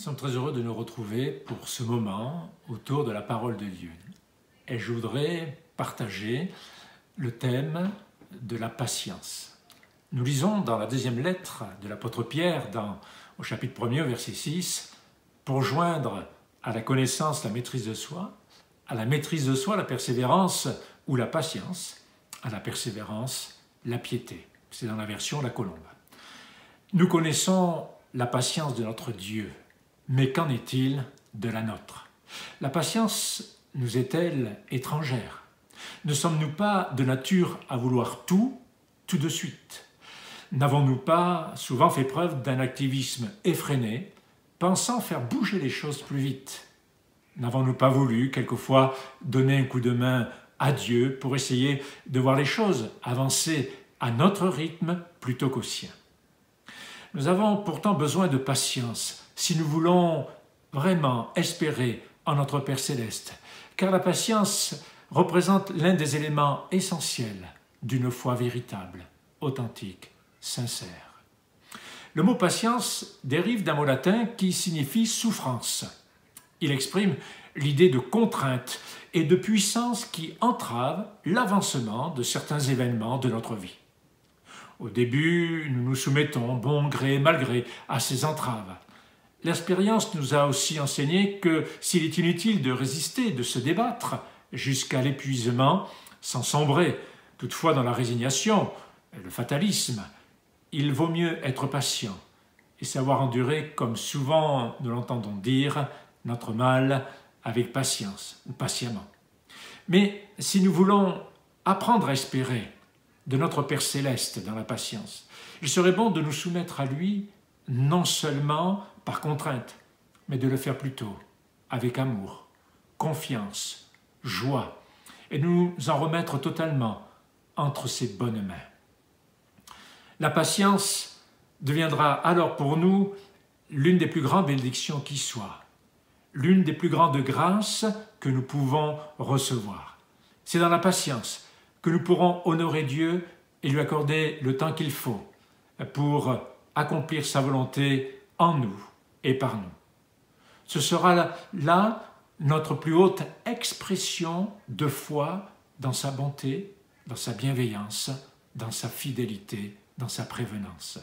sommes très heureux de nous retrouver pour ce moment autour de la parole de Dieu. Et je voudrais partager le thème de la patience. Nous lisons dans la deuxième lettre de l'apôtre Pierre, au chapitre 1er, au verset 6, pour joindre à la connaissance la maîtrise de soi, à la maîtrise de soi la persévérance ou la patience, à la persévérance la piété. C'est dans la version La Colombe. Nous connaissons la patience de notre Dieu, mais qu'en est-il de la nôtre? La patience nous est-elle étrangère? Ne sommes-nous pas de nature à vouloir tout de suite? N'avons-nous pas souvent fait preuve d'un activisme effréné, pensant faire bouger les choses plus vite? N'avons-nous pas voulu, quelquefois, donner un coup de main à Dieu pour essayer de voir les choses avancer à notre rythme plutôt qu'au sien? Nous avons pourtant besoin de patience si nous voulons vraiment espérer en notre Père Céleste, car la patience représente l'un des éléments essentiels d'une foi véritable, authentique, sincère. Le mot patience dérive d'un mot latin qui signifie souffrance. Il exprime l'idée de contrainte et de puissance qui entrave l'avancement de certains événements de notre vie. Au début, nous nous soumettons, bon gré, mal gré, à ces entraves. L'expérience nous a aussi enseigné que s'il est inutile de résister, de se débattre jusqu'à l'épuisement, sans sombrer toutefois dans la résignation, le fatalisme, il vaut mieux être patient et savoir endurer, comme souvent nous l'entendons dire, notre mal avec patience ou patiemment. Mais si nous voulons apprendre à espérer de notre Père Céleste dans la patience, il serait bon de nous soumettre à lui non seulement par contrainte, mais de le faire plutôt avec amour, confiance, joie, et nous en remettre totalement entre ses bonnes mains. La patience deviendra alors pour nous l'une des plus grandes bénédictions qui soit, l'une des plus grandes grâces que nous pouvons recevoir. C'est dans la patience que nous pourrons honorer Dieu et lui accorder le temps qu'il faut pour accomplir sa volonté en nous et par nous. Ce sera là notre plus haute expression de foi dans sa bonté, dans sa bienveillance, dans sa fidélité, dans sa prévenance.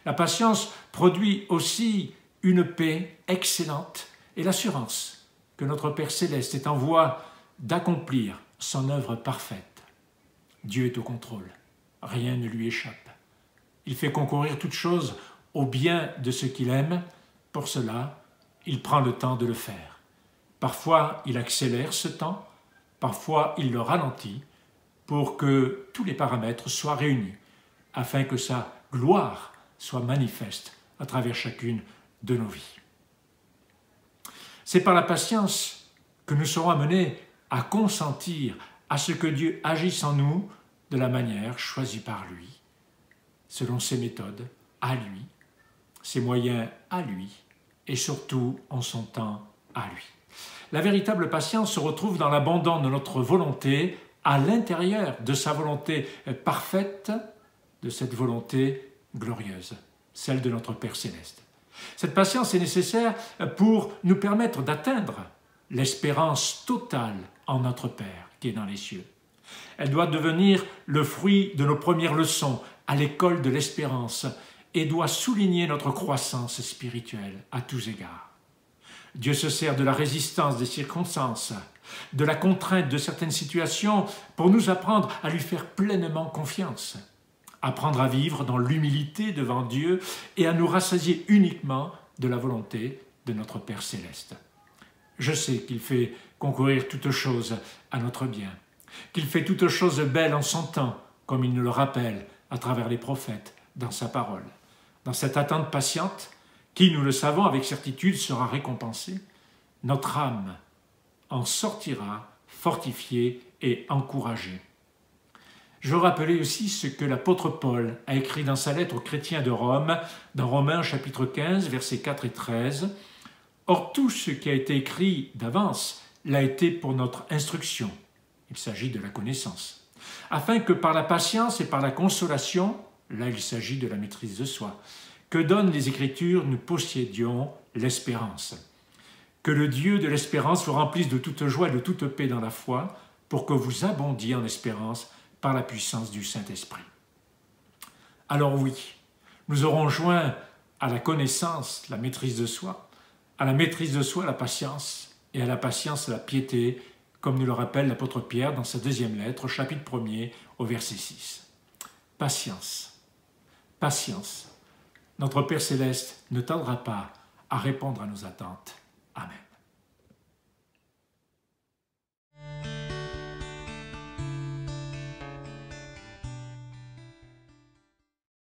La patience produit aussi une paix excellente et l'assurance que notre Père Céleste est en voie d'accomplir son œuvre parfaite. Dieu est au contrôle, rien ne lui échappe. Il fait concourir toutes choses au bien de ceux qu'il aime. Pour cela, il prend le temps de le faire. Parfois, il accélère ce temps, parfois il le ralentit pour que tous les paramètres soient réunis, afin que sa gloire soit manifeste à travers chacune de nos vies. C'est par la patience que nous serons amenés à consentir à ce que Dieu agisse en nous de la manière choisie par lui, selon ses méthodes, à lui, ses moyens à lui, et surtout en son temps à lui. La véritable patience se retrouve dans l'abandon de notre volonté à l'intérieur de sa volonté parfaite, de cette volonté glorieuse, celle de notre Père Céleste. Cette patience est nécessaire pour nous permettre d'atteindre l'espérance totale en notre Père qui est dans les cieux. Elle doit devenir le fruit de nos premières leçons à l'école de l'espérance et doit souligner notre croissance spirituelle à tous égards. Dieu se sert de la résistance des circonstances, de la contrainte de certaines situations pour nous apprendre à lui faire pleinement confiance, apprendre à vivre dans l'humilité devant Dieu et à nous rassasier uniquement de la volonté de notre Père Céleste. Je sais qu'il fait concourir toutes choses à notre bien, qu'il fait toutes choses belles en son temps, comme il nous le rappelle à travers les prophètes dans sa parole. Dans cette attente patiente, qui, nous le savons avec certitude, sera récompensée, notre âme en sortira fortifiée et encouragée. Je veux rappeler aussi ce que l'apôtre Paul a écrit dans sa lettre aux chrétiens de Rome, dans Romains chapitre 15, versets 4 et 13. « Or, tout ce qui a été écrit d'avance l'a été pour notre instruction. » Il s'agit de la connaissance. « Afin que par la patience et par la consolation, là il s'agit de la maîtrise de soi, que donnent les Écritures, nous possédions l'espérance. Que le Dieu de l'espérance vous remplisse de toute joie et de toute paix dans la foi, pour que vous abondiez en espérance par la puissance du Saint-Esprit. Alors oui, nous aurons joint à la connaissance la maîtrise de soi, à la maîtrise de soi la patience, et à la patience la piété, comme nous le rappelle l'apôtre Pierre dans sa deuxième lettre, au chapitre 1er, au verset 6. Patience, patience. Notre Père Céleste ne tardera pas à répondre à nos attentes. Amen.